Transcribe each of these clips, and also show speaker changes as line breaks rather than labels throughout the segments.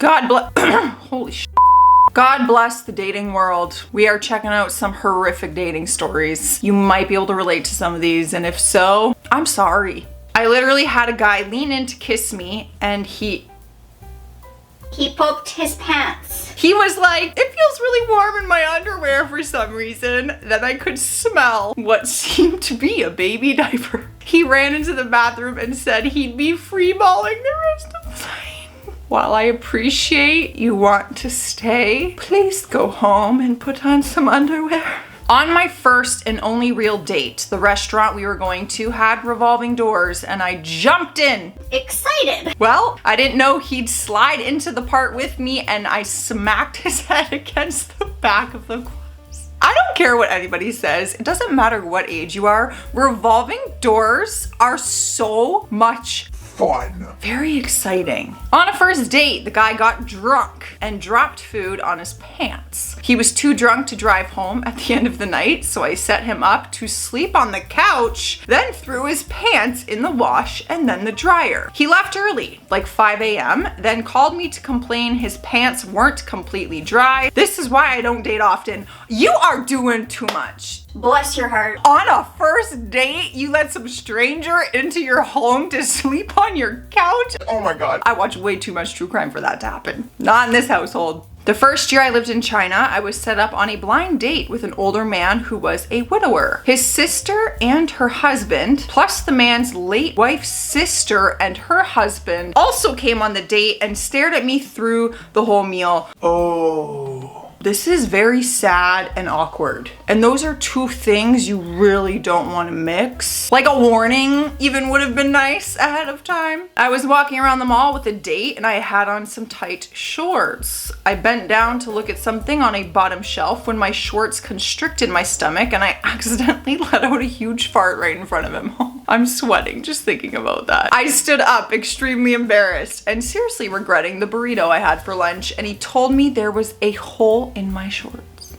God bless. Holy sh. God bless the dating world. We are checking out some horrific dating stories. You might be able to relate to some of these, and if so, I'm sorry. I literally had a guy lean in to kiss me, and he
pooped his pants.
He was like, it feels really warm in my underwear for some reason. Then I could smell what seemed to be a baby diaper. He ran into the bathroom and said he'd be free-balling the rest of the night. While I appreciate you want to stay, please go home and put on some underwear. On my first and only real date, the restaurant we were going to had revolving doors and I jumped in.
Excited.
Well, I didn't know he'd slide into the part with me and I smacked his head against the back of the glass. I don't care what anybody says. It doesn't matter what age you are. Revolving doors are so much fun. Very exciting. On a first date, the guy got drunk and dropped food on his pants. He was too drunk to drive home at the end of the night, so I set him up to sleep on the couch, then threw his pants in the wash and then the dryer. He left early, like 5 a.m., then called me to complain his pants weren't completely dry. This is why I don't date often. You are doing too much.
Bless your heart.
On a first date, you let some stranger into your home to sleep on your couch? Oh my God. I watch way too much true crime for that to happen. Not in this household. The first year I lived in China, I was set up on a blind date with an older man who was a widower. His sister and her husband, plus the man's late wife's sister and her husband, also came on the date and stared at me through the whole meal. Oh. This is very sad and awkward. And those are two things you really don't want to mix. Like a warning even would have been nice ahead of time. I was walking around the mall with a date and I had on some tight shorts. I bent down to look at something on a bottom shelf when my shorts constricted my stomach and I accidentally let out a huge fart right in front of him. I'm sweating just thinking about that. I stood up extremely embarrassed and seriously regretting the burrito I had for lunch, and he told me there was a hole in my shorts.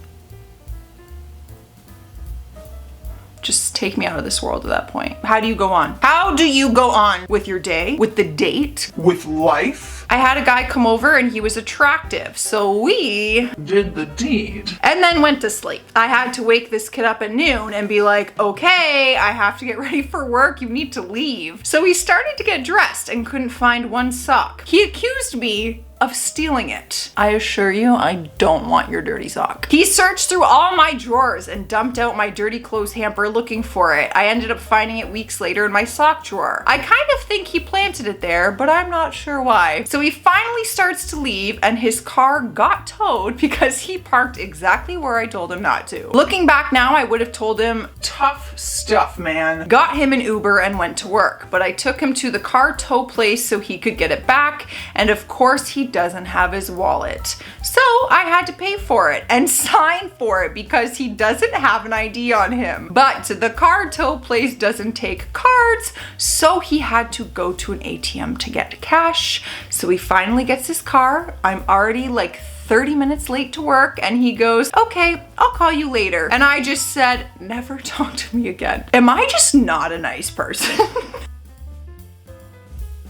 Just take me out of this world at that point. How do you go on? How do you go on with your day, with the date, with life? I had a guy come over and he was attractive, so we did the deed and then went to sleep. I had to wake this kid up at noon and be like, okay, I have to get ready for work, you need to leave. So he started to get dressed and couldn't find one sock. He accused me of stealing it. I assure you, I don't want your dirty sock. He searched through all my drawers and dumped out my dirty clothes hamper looking for it. I ended up finding it weeks later in my sock drawer. I kind of think he planted it there, but I'm not sure why. So he finally starts to leave and his car got towed because he parked exactly where I told him not to. Looking back now, I would have told him, tough stuff, man. Got him an Uber and went to work, but I took him to the car tow place so he could get it back, and of course he doesn't have his wallet. So I had to pay for it and sign for it because he doesn't have an ID on him. But the car tow place doesn't take cards, so he had to go to an ATM to get cash. So he finally gets his car. I'm already like 30 minutes late to work and he goes, okay, I'll call you later. And I just said, never talk to me again. Am I just not a nice person?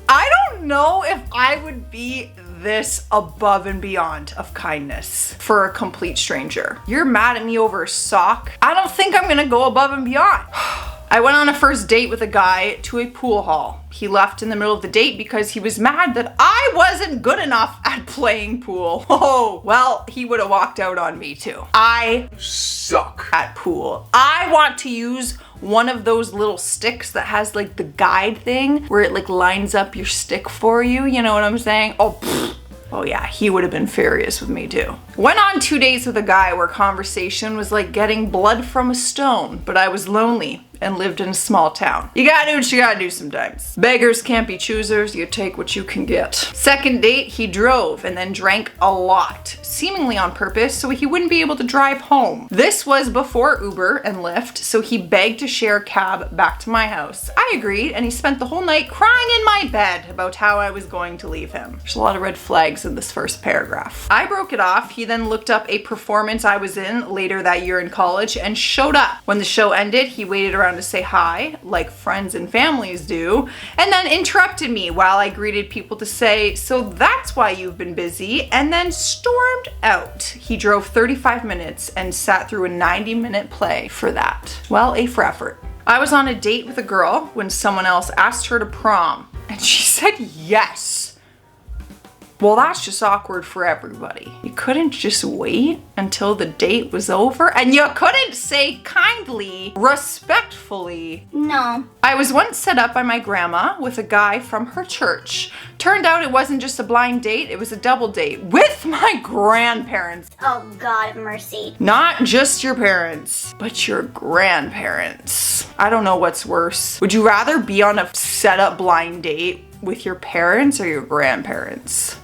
I don't know if I would be this above and beyond of kindness for a complete stranger. You're mad at me over a sock? I don't think I'm gonna go above and beyond. I went on a first date with a guy to a pool hall. He left in the middle of the date because he was mad that I wasn't good enough at playing pool. Oh, well, he would have walked out on me too. I suck at pool. I want to use one of those little sticks that has like the guide thing where it like lines up your stick for you. You know what I'm saying? Oh, pfft. Oh yeah, he would have been furious with me too. Went on 2 days with a guy where conversation was like getting blood from a stone, but I was lonely and lived in a small town. You gotta do what you gotta do sometimes. Beggars can't be choosers, you take what you can get. Second date, he drove and then drank a lot, seemingly on purpose so he wouldn't be able to drive home. This was before Uber and Lyft, so he begged to share a cab back to my house. I agreed, and he spent the whole night crying in my bed about how I was going to leave him. There's a lot of red flags in this first paragraph. I broke it off. He then looked up a performance I was in later that year in college and showed up. When the show ended, he waited around around to say hi, like friends and families do, and then interrupted me while I greeted people to say, "So that's why you've been busy," and then stormed out. He drove 35 minutes and sat through a 90-minute play for that. Well, A for effort. I was on a date with a girl when someone else asked her to prom, and she said yes. Well, that's just awkward for everybody. You couldn't just wait until the date was over, and you couldn't say kindly, respectfully.
No.
I was once set up by my grandma with a guy from her church. Turned out it wasn't just a blind date, it was a double date with my grandparents.
Oh, God of mercy.
Not just your parents, but your grandparents. I don't know what's worse. Would you rather be on a set up blind date with your parents or your grandparents?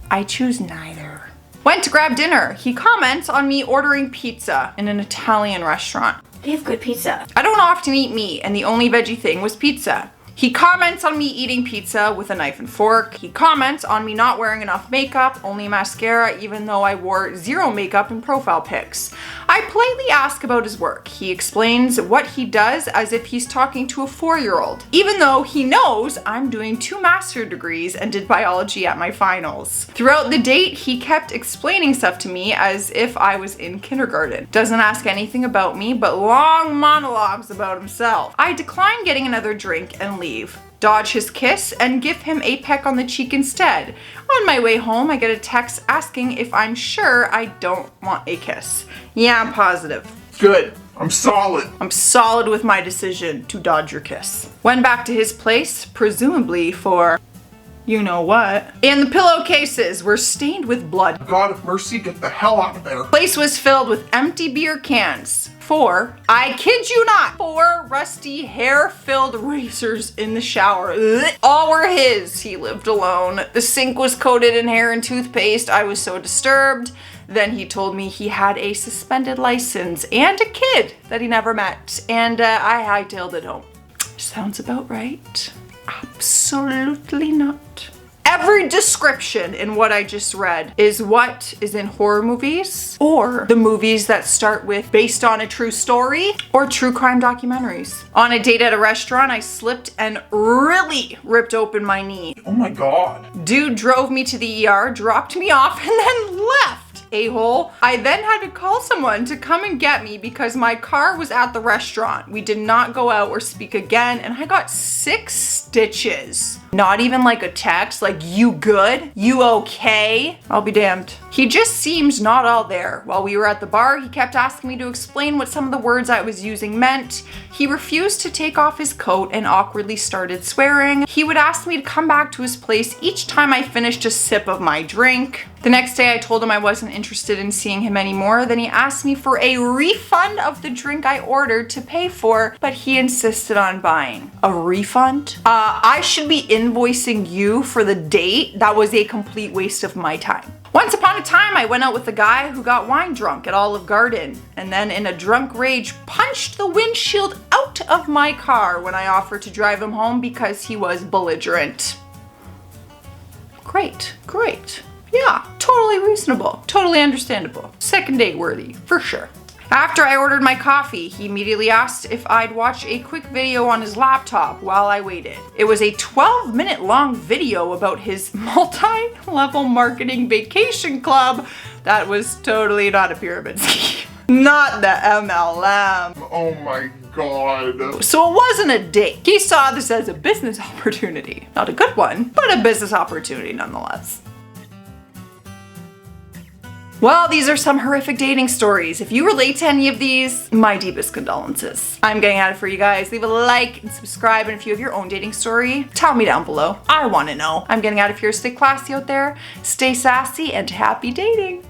I choose neither. Went to grab dinner. He comments on me ordering pizza in an Italian restaurant.
They have good pizza.
I don't often eat meat, and the only veggie thing was pizza. He comments on me eating pizza with a knife and fork. He comments on me not wearing enough makeup, only mascara, even though I wore zero makeup in profile pics. I politely ask about his work. He explains what he does as if he's talking to a 4-year-old, even though he knows I'm doing 2 master's degrees and did biology at my finals. Throughout the date, he kept explaining stuff to me as if I was in kindergarten. Doesn't ask anything about me, but long monologues about himself. I decline getting another drink and leave. Dodge his kiss and give him a peck on the cheek instead. On my way home, I get a text asking if I'm sure I don't want a kiss. Yeah, I'm positive.
Good. I'm solid.
I'm solid with my decision to dodge your kiss. Went back to his place, presumably for you know what. And the pillowcases were stained with blood.
God of mercy, get the hell out of there.
Place was filled with empty beer cans. 4, I kid you not, 4 rusty hair-filled razors in the shower. Ugh. All were his. He lived alone. The sink was coated in hair and toothpaste. I was so disturbed. Then he told me he had a suspended license and a kid that he never met. And I hightailed it home. Sounds about right. Absolutely not. Every description in what I just read is what is in horror movies or the movies that start with based on a true story or true crime documentaries. On a date at a restaurant, I slipped and really ripped open my knee.
Oh my God.
Dude drove me to the ER, dropped me off, and then left. A-hole. I then had to call someone to come and get me because my car was at the restaurant. We did not go out or speak again, and I got 6 stitches. Not even like a text, like, you good? You okay? I'll be damned. He just seems not all there. While we were at the bar, he kept asking me to explain what some of the words I was using meant. He refused to take off his coat and awkwardly started swearing. He would ask me to come back to his place each time I finished a sip of my drink. The next day I told him I wasn't interested in seeing him anymore. Then he asked me for a refund of the drink I ordered to pay for, but he insisted on buying. A refund? I should be invoicing you for the date. That was a complete waste of my time. Once upon a time, I went out with a guy who got wine drunk at Olive Garden and then in a drunk rage punched the windshield out of my car when I offered to drive him home because he was belligerent. Great, great. Yeah, totally reasonable, totally understandable. Second date worthy, for sure. After I ordered my coffee, he immediately asked if I'd watch a quick video on his laptop while I waited. It was a 12-minute long video about his multi-level marketing vacation club that was totally not a pyramid scheme. Not the MLM.
Oh my God.
So it wasn't a date. He saw this as a business opportunity. Not a good one, but a business opportunity nonetheless. Well, these are some horrific dating stories. If you relate to any of these, my deepest condolences. I'm getting at it for you guys. Leave a like and subscribe, and if you have your own dating story, tell me down below. I want to know. I'm getting out of here. Stay classy out there, stay sassy, and happy dating.